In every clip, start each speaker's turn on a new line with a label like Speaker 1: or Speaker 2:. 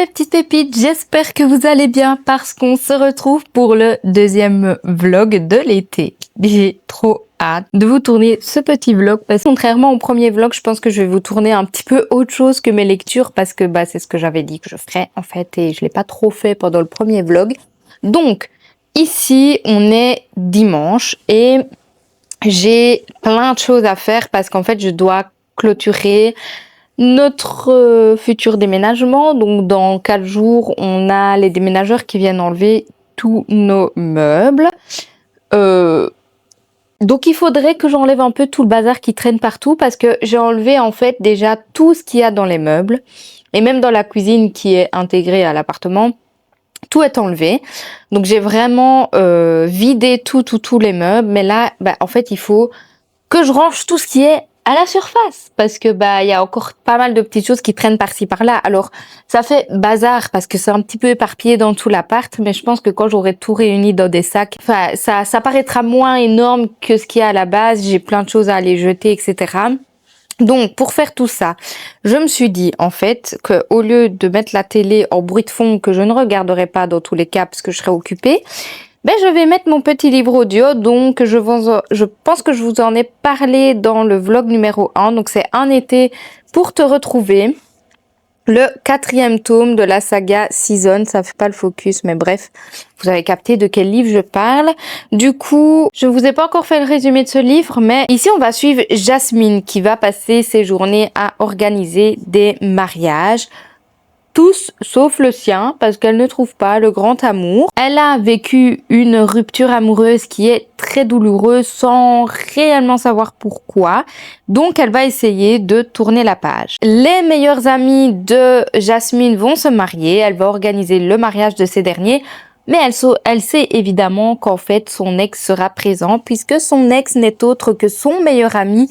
Speaker 1: mes petites pépites, j'espère que vous allez bien parce qu'on se retrouve pour le deuxième vlog de l'été. J'ai trop hâte de vous tourner ce petit vlog parce que contrairement au premier vlog, je pense que je vais vous tourner un petit peu autre chose que mes lectures parce que c'est ce que j'avais dit que je ferais en fait et je l'ai pas trop fait pendant le premier vlog. Donc ici on est dimanche et j'ai plein de choses à faire parce qu'en fait je dois clôturer notre futur déménagement. Donc dans 4 jours, on a les déménageurs qui viennent enlever tous nos meubles. Donc il faudrait que j'enlève un peu tout le bazar qui traîne partout parce que j'ai enlevé en fait déjà tout ce qu'il y a dans les meubles et même dans la cuisine qui est intégrée à l'appartement. Tout est enlevé. Donc j'ai vraiment vidé tous les meubles. Mais là, en fait, il faut que je range tout ce qui est à la surface parce que il y a encore pas mal de petites choses qui traînent par-ci par-là. Alors ça fait bazar parce que c'est un petit peu éparpillé dans tout l'appart, mais je pense que quand j'aurai tout réuni dans des sacs, ça paraîtra moins énorme que ce qu'il y a à la base. J'ai plein de choses à aller jeter, etc. Donc, pour faire tout ça, je me suis dit, en fait, que au lieu de mettre la télé en bruit de fond que je ne regarderai pas dans tous les cas parce que je serai occupée, je vais mettre mon petit livre audio. Donc, je pense que je vous en ai parlé dans le vlog numéro 1. Donc, c'est Un été pour te retrouver. Le 4e tome de la saga Season, ça fait pas le focus, mais bref, vous avez capté de quel livre je parle. Du coup, je vous ai pas encore fait le résumé de ce livre, mais ici on va suivre Jasmine qui va passer ses journées à organiser des mariages. Tous sauf le sien parce qu'elle ne trouve pas le grand amour. Elle a vécu une rupture amoureuse qui est très douloureuse sans réellement savoir pourquoi. Donc elle va essayer de tourner la page. Les meilleurs amis de Jasmine vont se marier. Elle va organiser le mariage de ces derniers. Mais elle sait évidemment qu'en fait son ex sera présent puisque son ex n'est autre que son meilleur ami.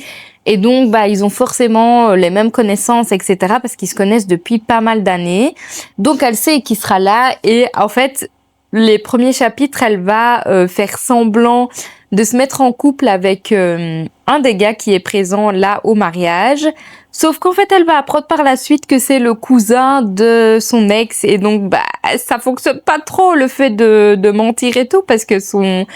Speaker 1: Et donc, ils ont forcément les mêmes connaissances, etc. parce qu'ils se connaissent depuis pas mal d'années. Donc, elle sait qu'il sera là. Et en fait, les premiers chapitres, elle va faire semblant de se mettre en couple avec un des gars qui est présent là au mariage. Sauf qu'en fait, elle va apprendre par la suite que c'est le cousin de son ex. Et donc, ça fonctionne pas trop le fait de mentir et tout parce que son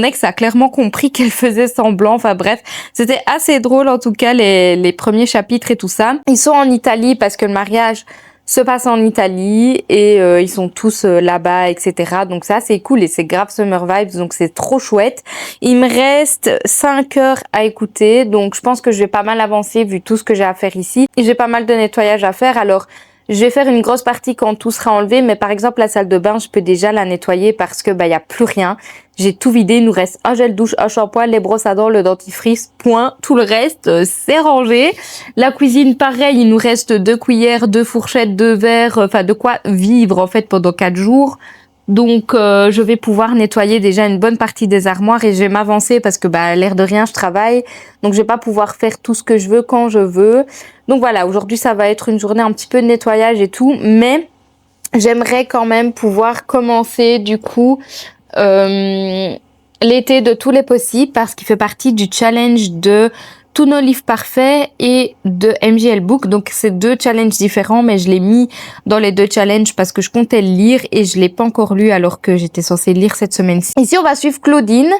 Speaker 1: ex a clairement compris qu'elle faisait semblant. Enfin bref, c'était assez drôle en tout cas les premiers chapitres et tout ça. Ils sont en Italie parce que le mariage se passe en Italie et ils sont tous là-bas, etc. Donc ça, c'est cool et c'est grave summer vibes, donc c'est trop chouette. Il me reste 5 heures à écouter, donc je pense que je vais pas mal avancer vu tout ce que j'ai à faire ici. Et j'ai pas mal de nettoyage à faire, alors je vais faire une grosse partie quand tout sera enlevé, mais par exemple la salle de bain, je peux déjà la nettoyer parce que y a plus rien. J'ai tout vidé, il nous reste un gel douche, un shampoing, les brosses à dents, le dentifrice, point. Tout le reste, c'est rangé. La cuisine, pareil, il nous reste 2 cuillères, 2 fourchettes, 2 verres, de quoi vivre en fait pendant 4 jours. Donc je vais pouvoir nettoyer déjà une bonne partie des armoires et je vais m'avancer parce que l'air de rien je travaille, donc je vais pas pouvoir faire tout ce que je veux quand je veux. Donc voilà, aujourd'hui ça va être une journée un petit peu de nettoyage et tout, mais j'aimerais quand même pouvoir commencer du coup l'été de tous les possibles parce qu'il fait partie du challenge de tous nos livres parfaits et de MJL Book. Donc c'est 2 challenges différents, mais je l'ai mis dans les 2 challenges parce que je comptais le lire et je l'ai pas encore lu alors que j'étais censée le lire cette semaine-ci. Ici on va suivre Claudine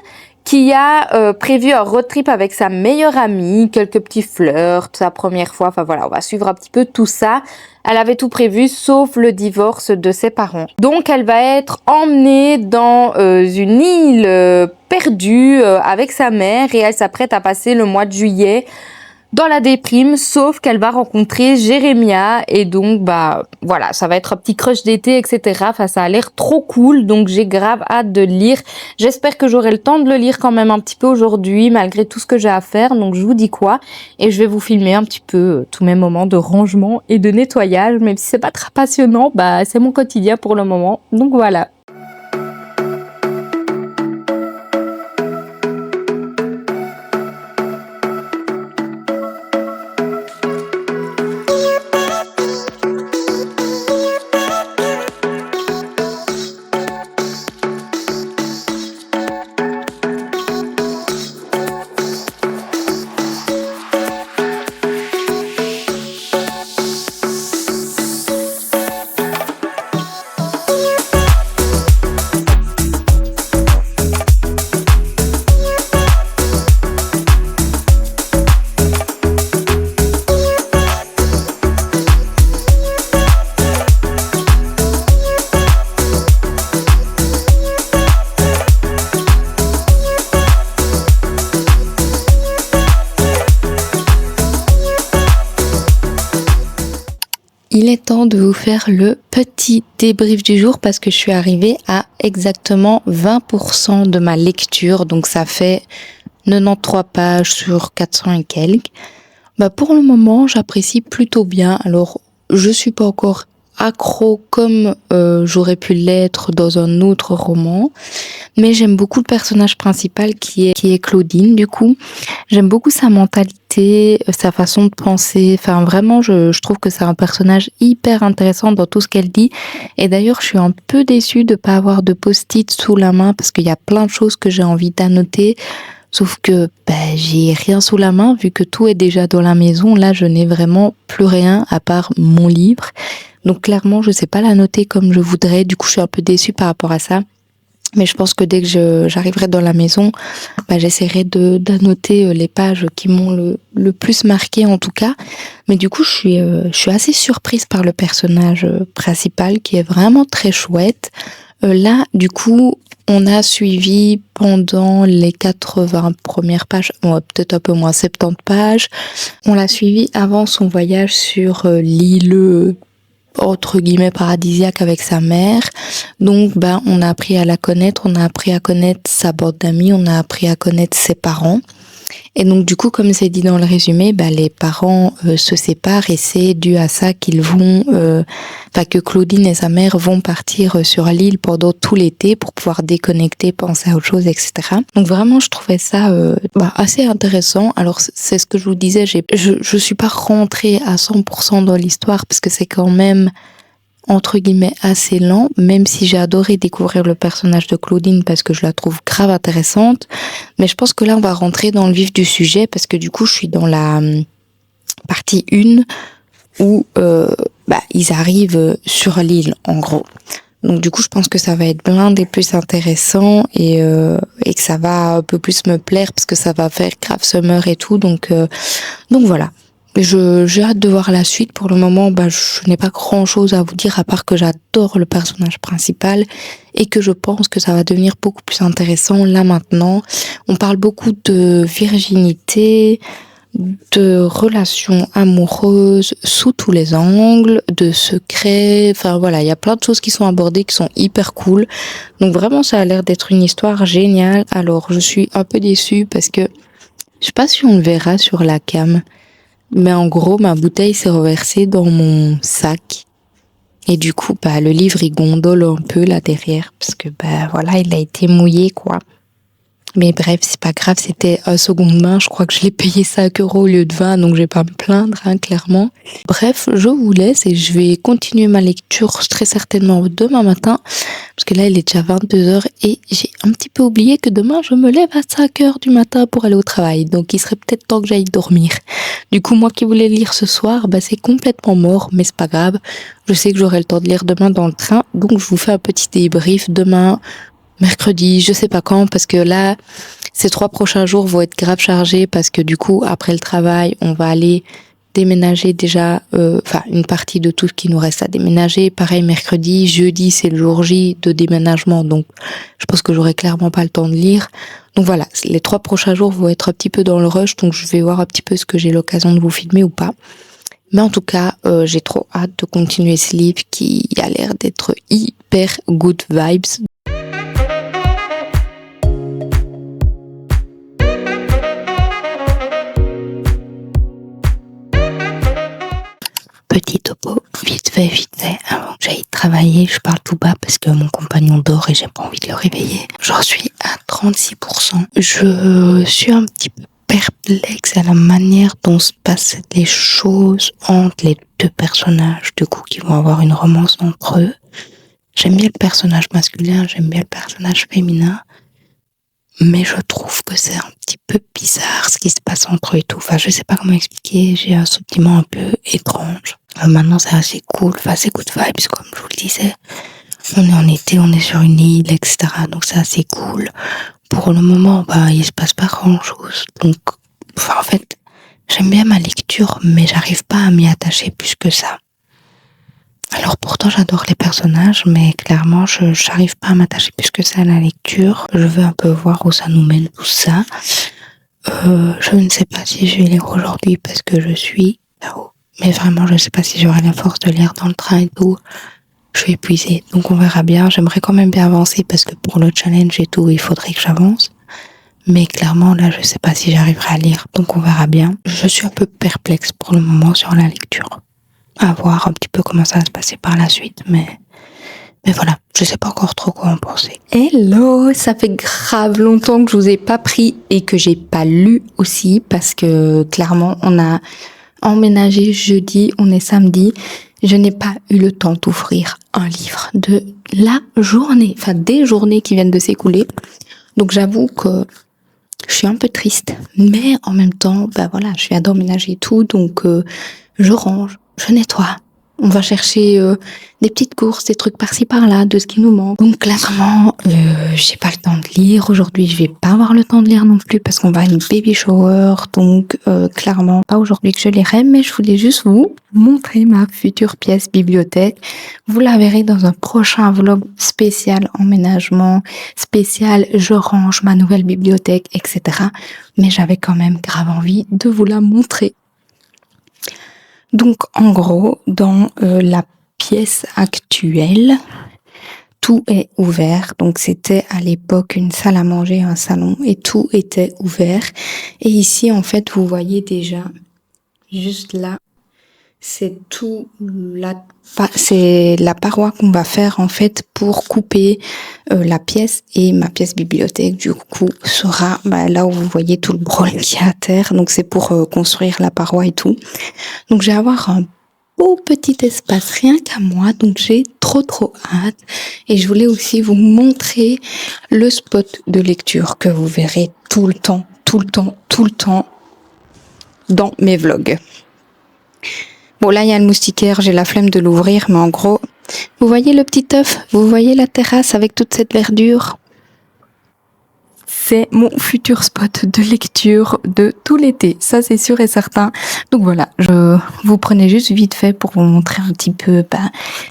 Speaker 1: qui a prévu un road trip avec sa meilleure amie, quelques petits flirts, sa première fois, on va suivre un petit peu tout ça. Elle avait tout prévu sauf le divorce de ses parents. Donc elle va être emmenée dans une île perdue avec sa mère et elle s'apprête à passer le mois de juillet dans la déprime, sauf qu'elle va rencontrer Jérémia et donc voilà, ça va être un petit crush d'été, etc. Ça a l'air trop cool, donc j'ai grave hâte de le lire. J'espère que j'aurai le temps de le lire quand même un petit peu aujourd'hui malgré tout ce que j'ai à faire, donc je vous dis quoi, et je vais vous filmer un petit peu tous mes moments de rangement et de nettoyage, même si c'est pas très passionnant, c'est mon quotidien pour le moment, donc voilà. il est temps de vous faire le petit débrief du jour parce que je suis arrivée à exactement 20% de ma lecture, donc ça fait 93 pages sur 400 et quelques. Pour le moment, j'apprécie plutôt bien. Alors, je suis pas encore accro comme j'aurais pu l'être dans un autre roman, mais j'aime beaucoup le personnage principal qui est Claudine. Du coup, j'aime beaucoup sa mentalité, sa façon de penser. Enfin, vraiment, je trouve que c'est un personnage hyper intéressant dans tout ce qu'elle dit. Et d'ailleurs, je suis un peu déçue de pas avoir de post-it sous la main parce qu'il y a plein de choses que j'ai envie d'annoter. Sauf que j'ai rien sous la main vu que tout est déjà dans la maison. Là, je n'ai vraiment plus rien à part mon livre. Donc clairement, je sais pas la noter comme je voudrais. Du coup, je suis un peu déçue par rapport à ça. Mais je pense que dès que j'arriverai dans la maison, j'essaierai d'annoter les pages qui m'ont le plus marqué en tout cas. Mais du coup, je suis assez surprise par le personnage principal qui est vraiment très chouette. Là, du coup, on a suivi pendant les 80 premières pages, peut-être un peu moins 70 pages. On l'a suivi avant son voyage sur l'île entre guillemets paradisiaque avec sa mère. Donc on a appris à la connaître, on a appris à connaître sa bande d'amis, on a appris à connaître ses parents. Et donc du coup, comme c'est dit dans le résumé, les parents se séparent et c'est dû à ça qu'ils vont, que Claudine et sa mère vont partir sur l'île pendant tout l'été pour pouvoir déconnecter, penser à autre chose, etc. Donc vraiment, je trouvais ça assez intéressant. Alors c'est ce que je vous disais, je suis pas rentrée à 100% dans l'histoire parce que c'est quand même entre guillemets assez lent, même si j'ai adoré découvrir le personnage de Claudine parce que je la trouve grave intéressante. Mais je pense que là, on va rentrer dans le vif du sujet parce que du coup, je suis dans la partie 1 où ils arrivent sur l'île, en gros. Donc du coup, je pense que ça va être l'un des plus intéressants et que ça va un peu plus me plaire parce que ça va faire grave summer et tout. Donc voilà. J'ai hâte de voir la suite. Pour le moment, je n'ai pas grand chose à vous dire à part que j'adore le personnage principal et que je pense que ça va devenir beaucoup plus intéressant là maintenant. On parle beaucoup de virginité, de relations amoureuses sous tous les angles, de secrets. Enfin voilà, il y a plein de choses qui sont abordées qui sont hyper cool. Donc vraiment, ça a l'air d'être une histoire géniale. Alors, je suis un peu déçue parce que je sais pas si on le verra sur la cam. Mais en gros, ma bouteille s'est reversée dans mon sac. Et du coup, le livre, il gondole un peu là derrière. Parce que, il a été mouillé, quoi. Mais bref, c'est pas grave, c'était un seconde main. Je crois que je l'ai payé 5 € au lieu de 20, donc je vais pas me plaindre, clairement. Bref, je vous laisse et je vais continuer ma lecture très certainement demain matin. Parce que là, il est déjà 22h et j'ai un petit peu oublié que demain, je me lève à 5h du matin pour aller au travail. Donc, il serait peut-être temps que j'aille dormir. Du coup, moi qui voulais lire ce soir, c'est complètement mort, mais c'est pas grave. Je sais que j'aurai le temps de lire demain dans le train. Donc, je vous fais un petit débrief demain, mercredi, je sais pas quand, parce que là, ces 3 prochains jours vont être grave chargés parce que du coup, après le travail, on va aller déménager déjà, une partie de tout ce qui nous reste à déménager. Pareil, mercredi, jeudi, c'est le jour J de déménagement, donc je pense que j'aurai clairement pas le temps de lire. Donc voilà, les 3 prochains jours vont être un petit peu dans le rush, donc je vais voir un petit peu ce que j'ai l'occasion de vous filmer ou pas. Mais en tout cas, j'ai trop hâte de continuer ce livre qui a l'air d'être hyper good vibes. Petit topo, vite fait, avant que j'aille travailler, je parle tout bas parce que mon compagnon dort et j'ai pas envie de le réveiller. J'en suis à 36%. Je suis un petit peu perplexe à la manière dont se passent les choses entre les 2 personnages, du coup, qui vont avoir une romance entre eux. J'aime bien le personnage masculin, j'aime bien le personnage féminin, mais je trouve que c'est un petit peu bizarre ce qui se passe entre eux et tout. Enfin, je sais pas comment expliquer, j'ai un sentiment un peu étrange. Maintenant, c'est assez cool, c'est good vibes, comme je vous le disais. On est en été, on est sur une île, etc. Donc, c'est assez cool. Pour le moment, il se passe pas grand chose. Donc, en fait, j'aime bien ma lecture, mais j'arrive pas à m'y attacher plus que ça. Alors pourtant j'adore les personnages, mais clairement j'arrive pas à m'attacher plus que ça à la lecture. Je veux un peu voir où ça nous mène tout ça. Je ne sais pas si je vais lire aujourd'hui parce que je suis là-haut
Speaker 2: Mais vraiment, je sais pas si j'aurai la force de lire dans le train et tout. Je suis épuisée, donc on verra bien. J'aimerais quand même bien avancer parce que pour le challenge et tout, il faudrait que j'avance. Mais clairement, là, je sais pas si j'arriverai à lire, donc on verra bien. Je suis un peu perplexe pour le moment sur la lecture. À voir un petit peu comment ça va se passer par la suite, mais voilà, je sais pas encore trop quoi en penser.
Speaker 1: Hello, ça fait grave longtemps que je vous ai pas pris et que j'ai pas lu aussi parce que clairement on a emménagé jeudi, on est samedi. Je n'ai pas eu le temps d'ouvrir un livre de la journée, enfin des journées qui viennent de s'écouler. Donc j'avoue que je suis un peu triste, mais en même temps, bah voilà, je viens d'emménager et tout, donc je range, je nettoie. On va chercher des petites courses, des trucs par-ci par-là, de ce qui nous manque. Donc clairement, j'ai pas le temps de lire. Aujourd'hui, je vais pas avoir le temps de lire non plus parce qu'on va à une baby shower. Donc clairement, pas aujourd'hui que je lirai, mais je voulais juste vous montrer ma future pièce bibliothèque. Vous la verrez dans un prochain vlog spécial emménagement, spécial je range ma nouvelle bibliothèque, etc. Mais j'avais quand même grave envie de vous la montrer. Donc en gros, dans la pièce actuelle, tout est ouvert. Donc c'était à l'époque une salle à manger, un salon, et tout était ouvert. Et ici, en fait, vous voyez déjà, juste là, c'est c'est la paroi qu'on va faire en fait pour couper la pièce, et ma pièce bibliothèque du coup sera là où vous voyez tout le brol qui est à terre. Donc c'est pour construire la paroi et tout. Donc je vais avoir un beau petit espace rien qu'à moi, donc j'ai trop hâte. Et je voulais aussi vous montrer le spot de lecture que vous verrez tout le temps dans mes vlogs. Bon, là, il y a le moustiquaire, j'ai la flemme de l'ouvrir, mais en gros, vous voyez le petit œuf? Vous voyez la terrasse avec toute cette verdure? C'est mon futur spot de lecture de tout l'été, ça c'est sûr et certain. Donc voilà, je vous prenais juste vite fait pour vous montrer un petit peu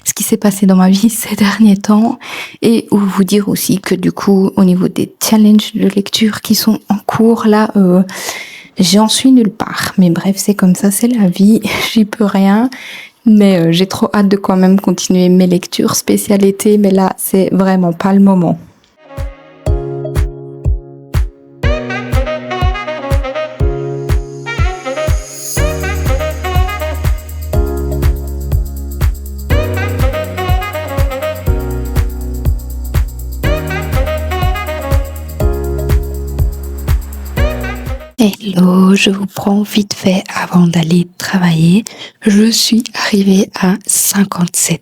Speaker 1: ce qui s'est passé dans ma vie ces derniers temps, et vous dire aussi que du coup, au niveau des challenges de lecture qui sont en cours, là, j'en suis nulle part. Mais bref, c'est comme ça, c'est la vie, j'y peux rien. Mais j'ai trop hâte de quand même continuer mes lectures spéciales été, mais là, c'est vraiment pas le moment. Hello, je vous prends vite fait avant d'aller travailler. Je suis arrivée à 57%.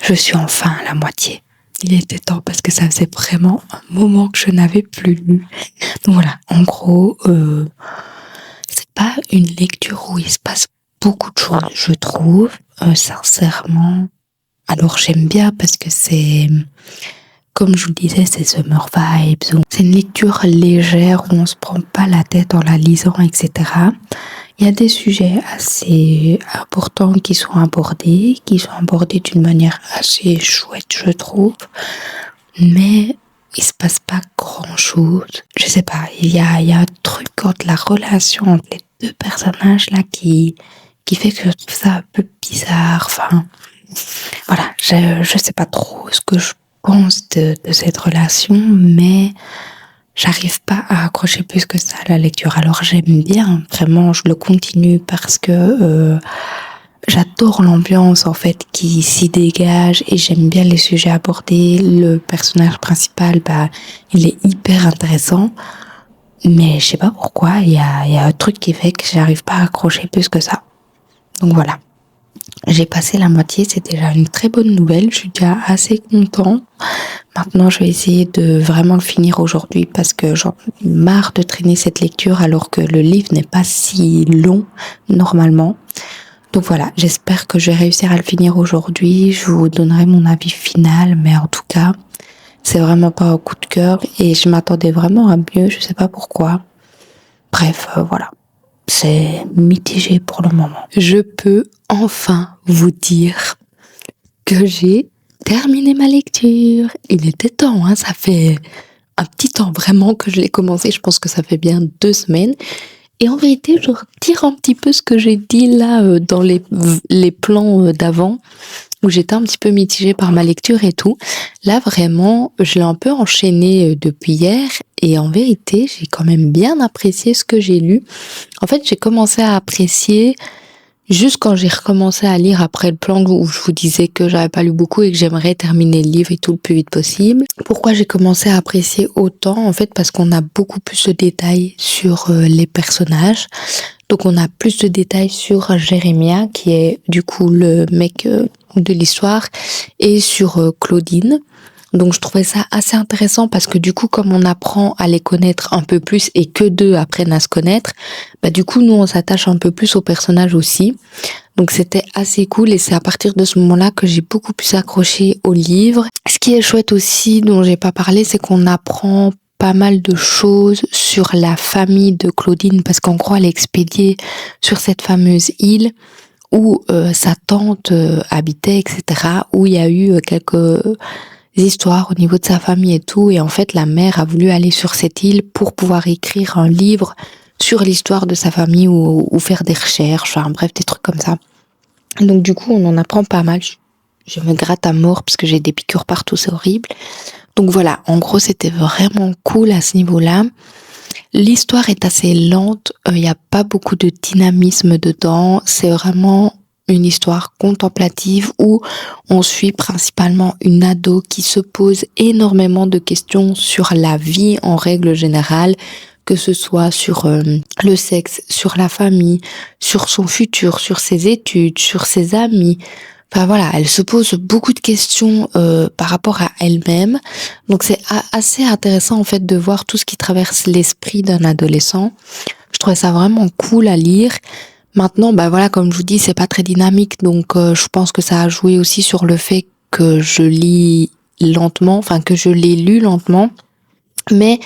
Speaker 1: Je suis enfin à la moitié. Il était temps parce que ça faisait vraiment un moment que je n'avais plus lu. Donc voilà, en gros, c'est pas une lecture où il se passe beaucoup de choses, je trouve, sincèrement. Alors j'aime bien parce que c'est... Comme je vous le disais, c'est Summer Vibes. C'est une lecture légère où on se prend pas la tête en la lisant, etc. Il y a des sujets assez importants qui sont abordés d'une manière assez chouette, je trouve. Mais il se passe pas grand chose. Je sais pas, il y a un truc entre la relation entre les deux personnages là qui fait que je trouve ça un peu bizarre. Enfin, voilà, je sais pas trop ce que je pense de cette relation, mais j'arrive pas à accrocher plus que ça à la lecture. Alors j'aime bien, vraiment, je le continue parce que j'adore l'ambiance en fait qui s'y dégage, et j'aime bien les sujets abordés. Le personnage principal, il est hyper intéressant, mais je sais pas pourquoi, il y a un truc qui fait que j'arrive pas à accrocher plus que ça. Donc voilà. J'ai passé la moitié, c'est déjà une très bonne nouvelle, je suis déjà assez content. Maintenant, je vais essayer de vraiment le finir aujourd'hui parce que j'en ai marre de traîner cette lecture alors que le livre n'est pas si long normalement. Donc voilà, j'espère que je vais réussir à le finir aujourd'hui. Je vous donnerai mon avis final, mais en tout cas, c'est vraiment pas un coup de cœur et je m'attendais vraiment à mieux, je sais pas pourquoi. Bref, voilà. C'est mitigé pour le moment. Je peux enfin vous dire que j'ai terminé ma lecture. Il était temps, ça fait un petit temps vraiment que je l'ai commencé. Je pense que ça fait bien 2 semaines.
Speaker 2: Et en vérité, je retire un petit peu ce que j'ai dit là dans les plans d'avant, où j'étais un petit peu mitigée par ma lecture et tout. Là, vraiment, je l'ai un peu enchaîné depuis hier. Et en vérité, j'ai quand même bien apprécié ce que j'ai lu. En fait, j'ai commencé à apprécier juste quand j'ai recommencé à lire après le plan où je vous disais que j'avais pas lu beaucoup et que j'aimerais terminer le livre et tout le plus vite possible. Pourquoi j'ai commencé à apprécier autant? En fait, parce qu'on a beaucoup plus de détails sur les personnages. Donc on a plus de détails sur Jérémia, qui est du coup le mec de l'histoire, et sur Claudine. Donc je trouvais ça assez intéressant parce que du coup, comme on apprend à les connaître un peu plus et que deux apprennent à se connaître, bah du coup nous on s'attache un peu plus aux personnages aussi. Donc c'était assez cool et c'est à partir de ce moment-là que j'ai beaucoup plus accroché au livre. Ce qui est chouette aussi, dont j'ai pas parlé, c'est qu'on apprend pas mal de choses sur la famille de Claudine parce qu'en gros elle est expédiée sur cette fameuse île où sa tante habitait, etc. Où il y a eu quelques histoires au niveau de sa famille et tout. Et en fait, la mère a voulu aller sur cette île pour pouvoir écrire un livre sur l'histoire de sa famille ou faire des recherches, enfin bref, des trucs comme ça. Donc du coup, on en apprend pas mal. Je me gratte à mort parce que j'ai des piqûres partout, c'est horrible. Donc voilà, en gros, c'était vraiment cool à ce niveau-là. L'histoire est assez lente, il n'y a pas beaucoup de dynamisme dedans. C'est vraiment une histoire contemplative où on suit principalement une ado qui se pose énormément de questions sur la vie en règle générale, que ce soit sur le sexe, sur la famille, sur son futur, sur ses études, sur ses amis. Enfin voilà, elle se pose beaucoup de questions par rapport à elle-même. Donc c'est assez intéressant en fait de voir tout ce qui traverse l'esprit d'un adolescent. Je trouvais ça vraiment cool à lire. Maintenant, bah voilà, comme je vous dis, c'est pas très dynamique, donc je pense que ça a joué aussi sur le fait que je lis lentement, enfin que je l'ai lu lentement. Mais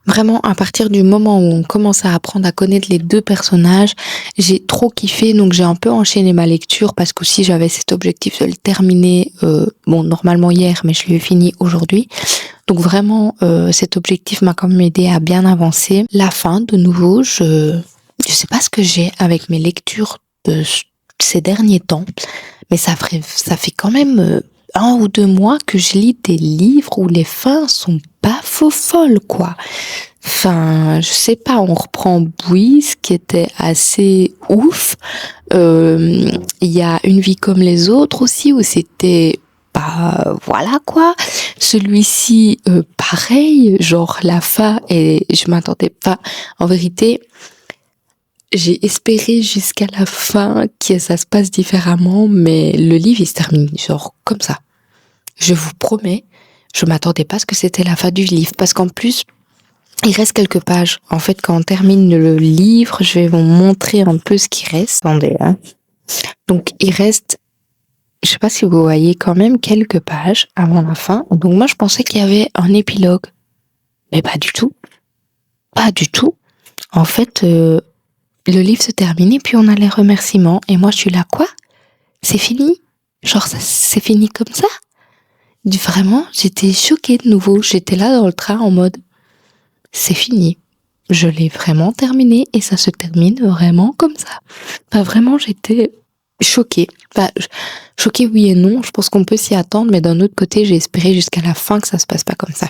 Speaker 2: vraiment, à partir du moment où on commence à apprendre à connaître les deux personnages, j'ai trop kiffé, donc j'ai un peu enchaîné ma lecture parce qu'aussi j'avais cet objectif de le terminer, normalement hier, mais je l'ai fini aujourd'hui. Donc vraiment, cet objectif m'a quand même aidé à bien avancer. La fin, de nouveau, je sais pas ce que j'ai avec mes lectures de ces derniers temps, mais ça fait quand même 1 ou 2 mois que je lis des livres où les fins sont pas faux folles, quoi. Enfin, je sais pas, on reprend Bouise, qui était assez ouf. Il y a Une vie comme les autres aussi, où c'était voilà quoi. Celui-ci, pareil, genre la fin, et je m'attendais pas. En vérité, j'ai espéré jusqu'à la fin que ça se passe différemment, mais le livre il se termine genre comme ça. Je vous promets, je m'attendais pas à ce que c'était la fin du livre, parce qu'en plus, il reste quelques pages. En fait, quand on termine le livre, je vais vous montrer un peu ce qui reste. Attendez, hein. Donc, il reste, je sais pas si vous voyez quand même quelques pages avant la fin. Donc moi, je pensais qu'il y avait un épilogue. Mais pas du tout. Pas du tout. En fait, le livre se termine et puis on a les remerciements. Et moi, je suis là, quoi? C'est fini? Genre, ça, c'est fini comme ça? Vraiment, j'étais choquée de nouveau. J'étais là dans le train en mode, c'est fini. Je l'ai vraiment terminé et ça se termine vraiment comme ça. Enfin, vraiment, j'étais choquée. Enfin, choquée oui et non. Je pense qu'on peut s'y attendre, mais d'un autre côté, j'ai espéré jusqu'à la fin que ça se passe pas comme ça.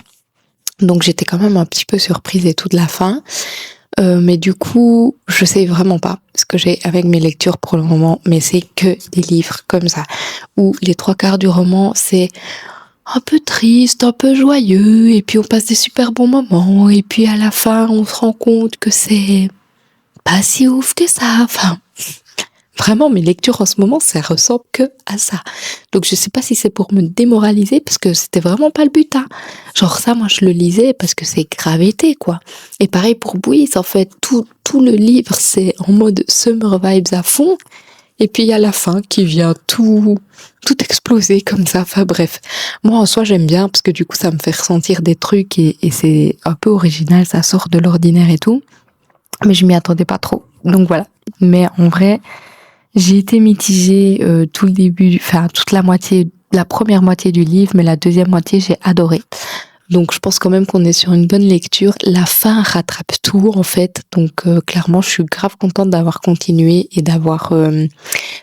Speaker 2: Donc j'étais quand même un petit peu surprise et tout de la fin. Mais du coup, je sais vraiment pas ce que j'ai avec mes lectures pour le moment, mais c'est que des livres comme ça, où les 3/4 du roman, c'est un peu triste, un peu joyeux, et puis on passe des super bons moments, et puis à la fin, on se rend compte que c'est pas si ouf que ça. Enfin, vraiment, mes lectures en ce moment, ça ressemble que à ça. Donc je sais pas si c'est pour me démoraliser, parce que c'était vraiment pas le but, hein. Genre ça, moi je le lisais parce que c'est grave été, quoi. Et pareil pour Bouise, en fait, tout le livre, c'est en mode summer vibes à fond. Et puis il y a la fin qui vient tout exploser comme ça. Enfin bref, moi en soi j'aime bien parce que du coup ça me fait ressentir des trucs et c'est un peu original, ça sort de l'ordinaire et tout. Mais je m'y attendais pas trop. Donc voilà. Mais en vrai, j'ai été mitigée tout le début, enfin toute la première moitié du livre, mais la deuxième moitié j'ai adoré. Donc je pense quand même qu'on est sur une bonne lecture. La fin rattrape tout en fait. Donc clairement, je suis grave contente d'avoir continué et d'avoir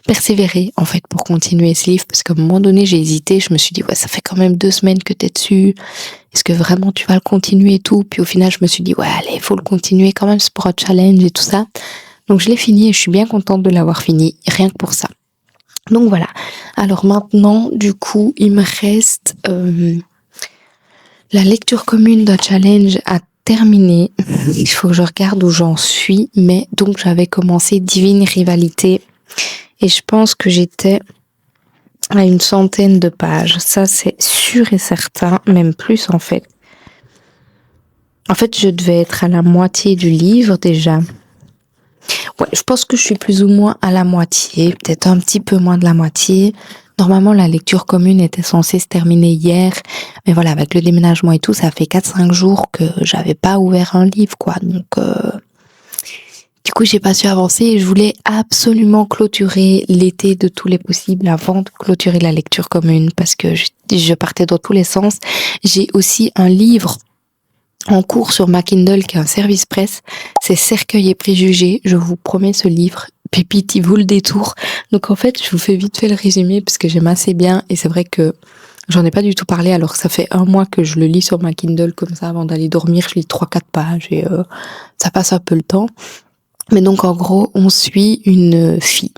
Speaker 2: persévéré en fait pour continuer ce livre. Parce qu'à un moment donné, j'ai hésité. Je me suis dit, ouais, ça fait quand même 2 semaines que t'es dessus. Est-ce que vraiment tu vas le continuer et tout? Puis au final, je me suis dit, ouais, allez, il faut le continuer quand même, c'est pour un challenge et tout ça. Donc je l'ai fini et je suis bien contente de l'avoir fini, rien que pour ça. Donc voilà. Alors maintenant, du coup, il me reste la lecture commune d'un challenge à terminer. Il faut que je regarde où j'en suis. Mais donc j'avais commencé Divine Rivalité et je pense que j'étais à une centaine de pages. Ça, c'est sûr et certain, même plus en fait. En fait, je devais être à la moitié du livre déjà. Ouais, je pense que je suis plus ou moins à la moitié, peut-être un petit peu moins de la moitié. Normalement, la lecture commune était censée se terminer hier, mais voilà, avec le déménagement et tout, ça fait 4-5 jours que j'avais pas ouvert un livre, quoi. Donc, du coup, j'ai pas su avancer et je voulais absolument clôturer l'été de tous les possibles avant de clôturer la lecture commune parce que je partais dans tous les sens. J'ai aussi un livre en cours sur ma Kindle qui est un service presse, c'est Cercueil et préjugés. Je vous promets ce livre, pépite, il vaut le détour. Donc en fait, je vous fais vite fait le résumé parce que j'aime assez bien et c'est vrai que j'en ai pas du tout parlé alors que ça fait 1 mois que je le lis sur ma Kindle comme ça avant d'aller dormir. Je lis 3-4 pages et ça passe un peu le temps. Mais donc en gros, on suit une fille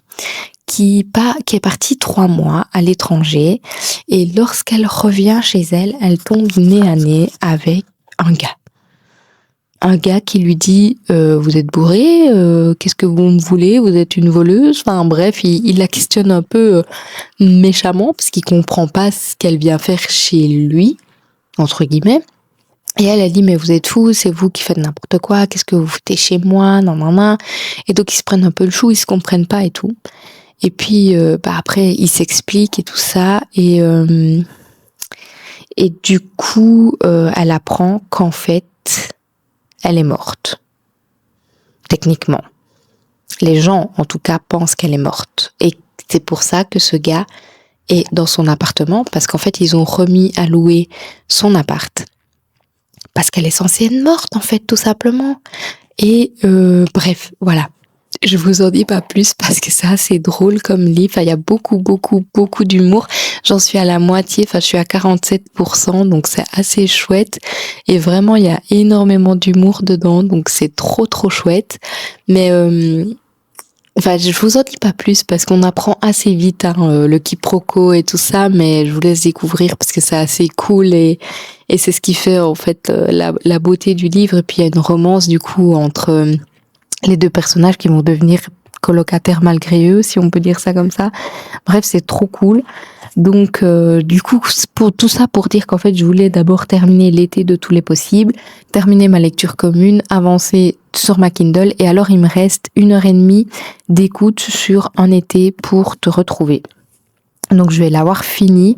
Speaker 2: qui est partie 3 mois à l'étranger et lorsqu'elle revient chez elle, elle tombe nez à nez avec un gars qui lui dit vous êtes bourré, qu'est-ce que vous me voulez, vous êtes une voleuse, enfin bref, il la questionne un peu méchamment parce qu'il comprend pas ce qu'elle vient faire chez lui entre guillemets. Et elle dit mais vous êtes fous, c'est vous qui faites n'importe quoi, qu'est-ce que vous foutez chez moi, non non non. Et donc ils se prennent un peu le chou, ils se comprennent pas et tout. Et puis après ils s'expliquent et tout ça et du coup elle apprend qu'en fait elle est morte. Techniquement. Les gens, en tout cas, pensent qu'elle est morte. Et c'est pour ça que ce gars est dans son appartement, parce qu'en fait, ils ont remis à louer son appart. Parce qu'elle est censée être morte, en fait, tout simplement. Et bref, voilà. Je vous en dis pas plus parce que c'est assez drôle comme livre. Enfin, il y a beaucoup d'humour. J'en suis à la moitié, enfin je suis à 47%, donc c'est assez chouette. Et vraiment, il y a énormément d'humour dedans, donc c'est trop chouette. Mais enfin, je vous en dis pas plus parce qu'on apprend assez vite le quiproquo et tout ça, mais je vous laisse découvrir parce que c'est assez cool et c'est ce qui fait en fait la beauté du livre. Et puis il y a une romance du coup entre les 2 personnages qui vont devenir colocataires malgré eux, si on peut dire ça comme ça. Bref, c'est trop cool. Donc, du coup, pour tout ça, pour dire qu'en fait, je voulais d'abord terminer l'été de tous les possibles, terminer ma lecture commune, avancer sur ma Kindle, et alors il me reste 1h30 d'écoute sur un été pour te retrouver. Donc, je vais l'avoir fini.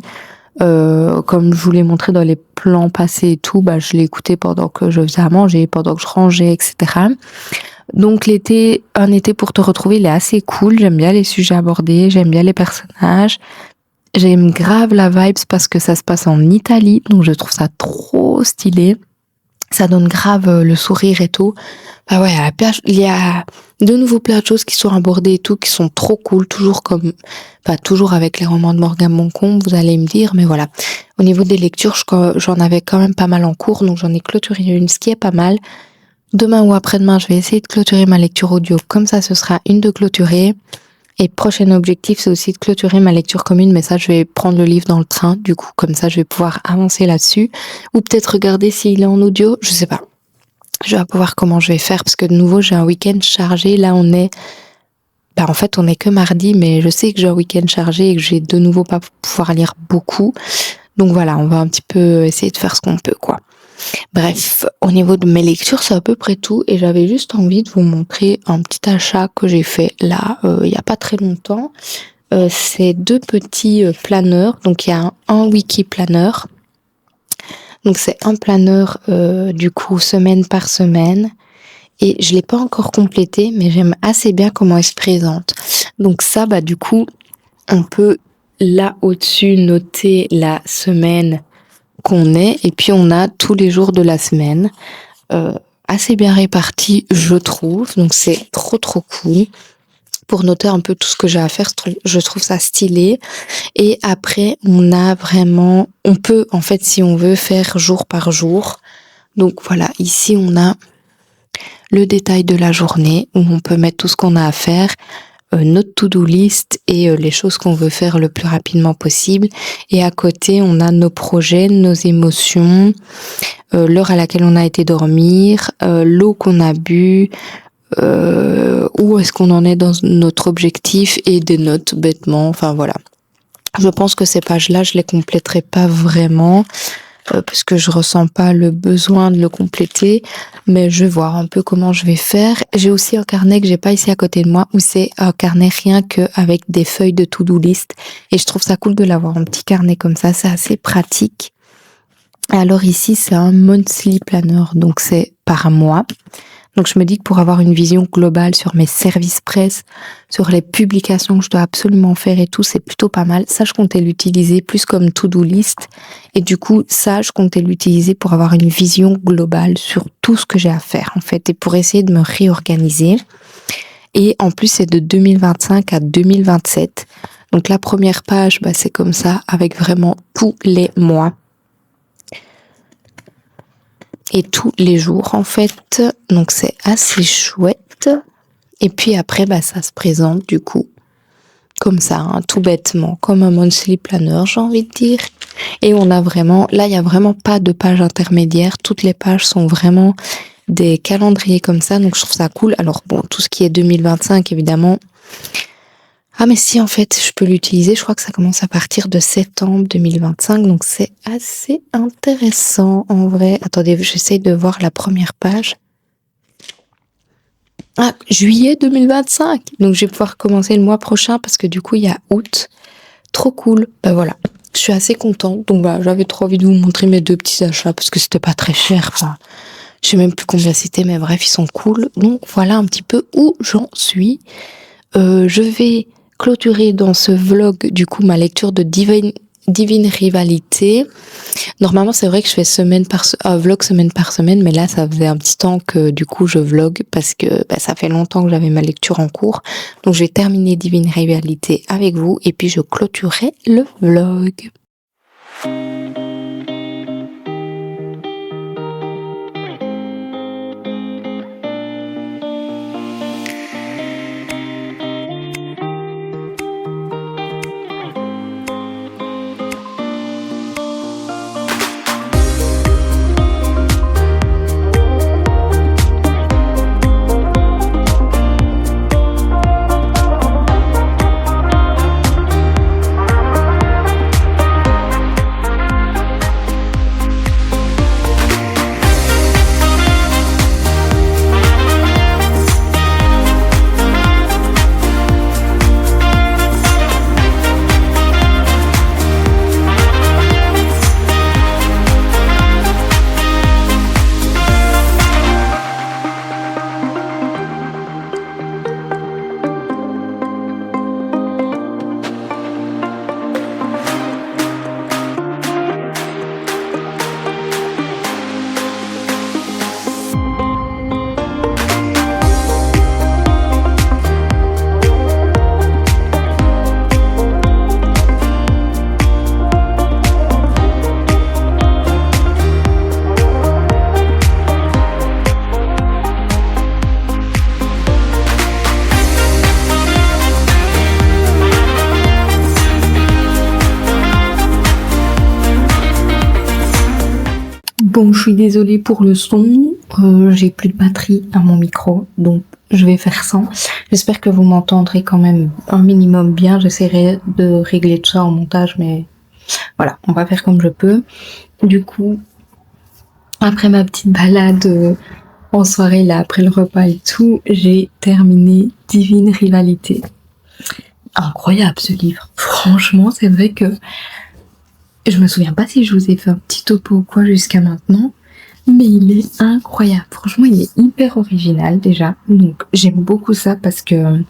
Speaker 2: Comme je vous l'ai montré dans les plans passés et tout, je l'ai écouté pendant que je faisais à manger, pendant que je rangeais, etc. Donc un été pour te retrouver, il est assez cool. J'aime bien les sujets abordés, j'aime bien les personnages. J'aime grave la vibes parce que ça se passe en Italie, donc je trouve ça trop stylé. Ça donne grave le sourire et tout. Bah ouais, il y a de nouveau plein de choses qui sont abordées et tout, qui sont trop cool, toujours avec les romans de Morgan Moncombe, vous allez me dire, mais voilà. Au niveau des lectures, j'en avais quand même pas mal en cours, donc j'en ai clôturé une, ce qui est pas mal. Demain ou après-demain, je vais essayer de clôturer ma lecture audio, comme ça ce sera une de clôturer. Et prochain objectif, c'est aussi de clôturer ma lecture commune, mais ça, je vais prendre le livre dans le train, du coup, comme ça, je vais pouvoir avancer là-dessus. Ou peut-être regarder s'il est en audio, je sais pas. Je vais voir comment je vais faire, parce que de nouveau, j'ai un week-end chargé. Là, on est que mardi, mais je sais que j'ai un week-end chargé et que je vais de nouveau pas pouvoir lire beaucoup. Donc voilà, on va un petit peu essayer de faire ce qu'on peut, quoi. Bref, au niveau de mes lectures, c'est à peu près tout et j'avais juste envie de vous montrer un petit achat que j'ai fait là, il y a pas très longtemps. C'est 2 petits planeurs, donc il y a un wiki planeur. Donc c'est un planeur du coup semaine par semaine et je l'ai pas encore complété mais j'aime assez bien comment il se présente. Donc ça du coup, on peut là au-dessus noter la semaine qu'on est. Et puis on a tous les jours de la semaine, assez bien répartis, je trouve. Donc c'est trop cool. Pour noter un peu tout ce que j'ai à faire, je trouve ça stylé. Et après, on peut en fait, si on veut, faire jour par jour. Donc voilà, ici on a le détail de la journée où on peut mettre tout ce qu'on a à faire, notre to-do list et les choses qu'on veut faire le plus rapidement possible. Et à côté, on a nos projets, nos émotions, l'heure à laquelle on a été dormir, l'eau qu'on a bu, où est-ce qu'on en est dans notre objectif et des notes bêtement. Enfin voilà. Je pense que ces pages-là, je les compléterai pas vraiment parce que je ressens pas le besoin de le compléter, mais je vais voir un peu comment je vais faire. J'ai aussi un carnet que j'ai pas ici à côté de moi où c'est un carnet rien que avec des feuilles de to-do list et je trouve ça cool de l'avoir un petit carnet comme ça, c'est assez pratique. Alors ici, c'est un monthly planner, donc c'est par mois. Donc je me dis que pour avoir une vision globale sur mes services presse, sur les publications que je dois absolument faire et tout, c'est plutôt pas mal. Ça, je comptais l'utiliser plus comme to-do list. Et du coup, ça, je comptais l'utiliser pour avoir une vision globale sur tout ce que j'ai à faire, en fait, et pour essayer de me réorganiser. Et en plus, c'est de 2025 à 2027. Donc la première page, c'est comme ça, avec vraiment tous les mois. Et tous les jours en fait, donc c'est assez chouette. Et puis après ça se présente du coup comme ça, tout bêtement, comme un monthly planner, j'ai envie de dire. Et on a vraiment, là il y a vraiment pas de page intermédiaire, toutes les pages sont vraiment des calendriers comme ça, donc je trouve ça cool. Alors bon, tout ce qui est 2025 évidemment. Ah mais si, en fait, je peux l'utiliser, je crois que ça commence à partir de septembre 2025, donc c'est assez intéressant en vrai. Attendez, j'essaye de voir la première page. Ah, juillet 2025, donc je vais pouvoir commencer le mois prochain parce que du coup il y a août. Trop cool, voilà. Je suis assez contente, donc j'avais trop envie de vous montrer mes 2 petits achats parce que c'était pas très cher, enfin, je sais même plus combien c'était, mais bref, ils sont cool. Donc voilà un petit peu où j'en suis. Je vais clôturer dans ce vlog du coup ma lecture de Divine Rivalité. Normalement c'est vrai que je fais vlog semaine par semaine, mais là ça faisait un petit temps que du coup je vlog parce que ça fait longtemps que j'avais ma lecture en cours. Donc je vais terminer Divine Rivalité avec vous et puis je clôturerai le vlog. Bon, je suis désolée pour le son, j'ai plus de batterie à mon micro, donc je vais faire sans. J'espère que vous m'entendrez quand même un minimum bien, j'essaierai de régler tout ça en montage, mais voilà, on va faire comme je peux. Du coup, après ma petite balade en soirée, là, après le repas et tout, j'ai terminé Divine Rivalité. Incroyable ce livre, franchement, c'est vrai que je me souviens pas si je vous ai fait un petit topo ou quoi jusqu'à maintenant, mais il est incroyable. Franchement, il est hyper original déjà. Donc, j'aime beaucoup ça parce que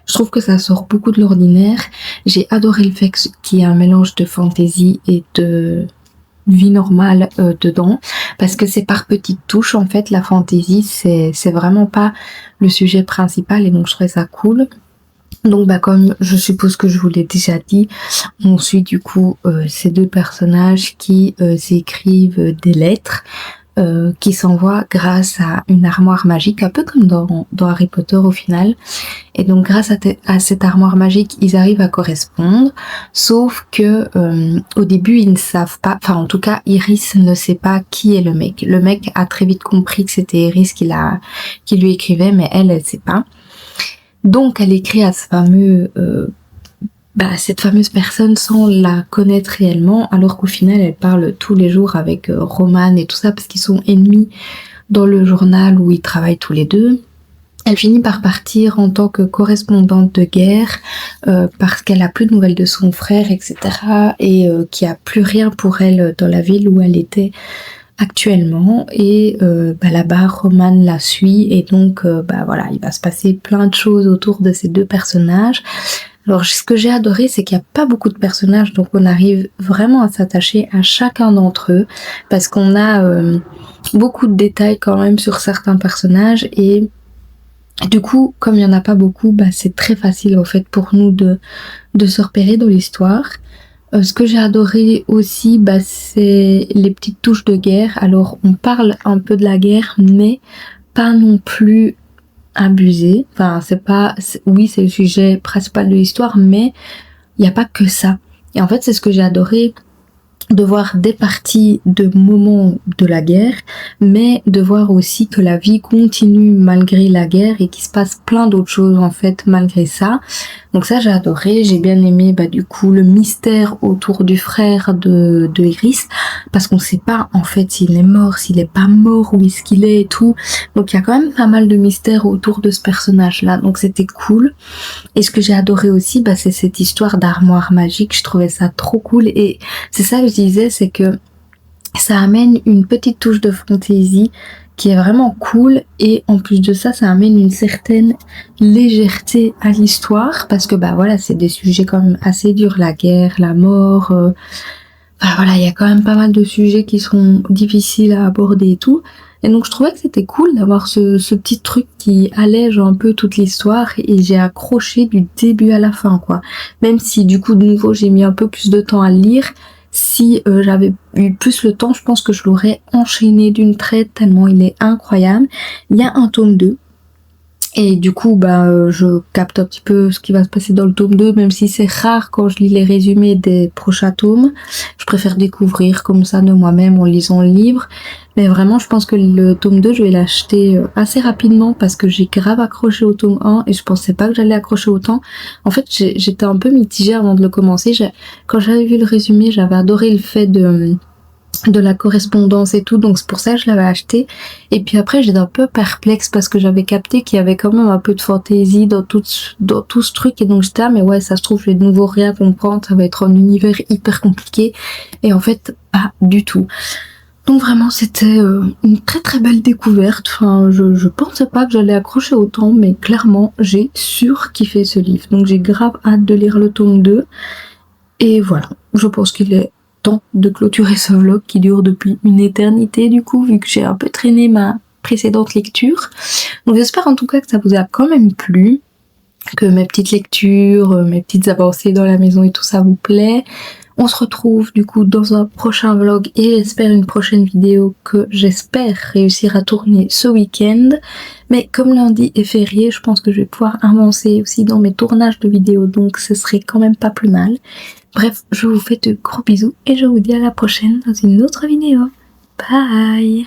Speaker 2: je trouve que ça sort beaucoup de l'ordinaire. J'ai adoré le fait qu'il y ait un mélange de fantasy et de vie normale dedans, parce que c'est par petites touches en fait. La fantaisie c'est vraiment pas le sujet principal, et donc je trouvais ça cool. Donc comme je suppose que je vous l'ai déjà dit, on suit du coup ces deux personnages qui s'écrivent des lettres qui s'envoient grâce à une armoire magique, un peu comme dans Harry Potter au final. Et donc grâce à cette armoire magique, ils arrivent à correspondre, sauf que au début ils ne savent pas, enfin en tout cas Iris ne sait pas qui est le mec. Le mec a très vite compris que c'était Iris qui lui écrivait, mais elle sait pas. Donc elle écrit à cette fameuse personne sans la connaître réellement, alors qu'au final elle parle tous les jours avec Roman et tout ça, parce qu'ils sont ennemis dans le journal où ils travaillent tous les deux. Elle finit par partir en tant que correspondante de guerre parce qu'elle a plus de nouvelles de son frère, etc. et qu'il n'y a plus rien pour elle dans la ville où elle était actuellement, et là-bas Roman la suit, et donc voilà, il va se passer plein de choses autour de ces deux personnages. Alors ce que j'ai adoré, c'est qu'il n'y a pas beaucoup de personnages, donc on arrive vraiment à s'attacher à chacun d'entre eux, parce qu'on a beaucoup de détails quand même sur certains personnages, et du coup, comme il n'y en a pas beaucoup, c'est très facile en fait pour nous de se repérer dans l'histoire. Ce que j'ai adoré aussi, c'est les petites touches de guerre. Alors on parle un peu de la guerre, mais pas non plus abusé. Enfin, oui, c'est le sujet principal de l'histoire, mais il n'y a pas que ça. Et en fait, c'est ce que j'ai adoré, de voir des parties de moments de la guerre, mais de voir aussi que la vie continue malgré la guerre et qu'il se passe plein d'autres choses en fait malgré ça. Donc ça j'ai adoré, j'ai bien aimé du coup le mystère autour du frère de Iris, parce qu'on sait pas en fait s'il est mort, s'il est pas mort, où est-ce qu'il est et tout. Donc il y a quand même pas mal de mystères autour de ce personnage là, donc c'était cool. Et ce que j'ai adoré aussi, c'est cette histoire d'armoire magique, je trouvais ça trop cool, et c'est ça que je disais, c'est que ça amène une petite touche de fantaisie qui est vraiment cool, et en plus de ça, ça amène une certaine légèreté à l'histoire, parce que voilà, c'est des sujets quand même assez durs, la guerre, la mort, voilà, il y a quand même pas mal de sujets qui sont difficiles à aborder et tout. Et donc je trouvais que c'était cool d'avoir ce petit truc qui allège un peu toute l'histoire, et j'ai accroché du début à la fin quoi. Même si du coup de nouveau j'ai mis un peu plus de temps à le lire, si j'avais eu plus le temps, je pense que je l'aurais enchaîné d'une traite tellement il est incroyable. Il y a un tome 2. Et du coup, je capte un petit peu ce qui va se passer dans le tome 2, même si c'est rare quand je lis les résumés des prochains tomes. Je préfère découvrir comme ça de moi-même en lisant le livre. Mais vraiment, je pense que le tome 2, je vais l'acheter assez rapidement, parce que j'ai grave accroché au tome 1 et je pensais pas que j'allais accrocher autant. En fait, j'étais un peu mitigée avant de le commencer. Quand j'avais vu le résumé, j'avais adoré le fait de la correspondance et tout, donc c'est pour ça que je l'avais acheté. Et puis après j'étais un peu perplexe, parce que j'avais capté qu'il y avait quand même un peu de fantaisie dans tout ce truc, et donc j'étais mais ouais, ça se trouve je vais de nouveau rien comprendre, ça va être un univers hyper compliqué, et en fait pas du tout. Donc vraiment c'était une très très belle découverte. Enfin, je pensais pas que j'allais accrocher autant, mais clairement j'ai surkiffé ce livre, donc j'ai grave hâte de lire le tome 2. Et voilà, je pense qu'il est temps de clôturer ce vlog qui dure depuis une éternité du coup, vu que j'ai un peu traîné ma précédente lecture. Donc j'espère en tout cas que ça vous a quand même plu, que mes petites lectures, mes petites avancées dans la maison et tout ça vous plaît. On se retrouve du coup dans un prochain vlog, et j'espère une prochaine vidéo que j'espère réussir à tourner ce week-end. Mais comme lundi est férié, je pense que je vais pouvoir avancer aussi dans mes tournages de vidéos, donc ce serait quand même pas plus mal. Bref, je vous fais de gros bisous et je vous dis à la prochaine dans une autre vidéo. Bye!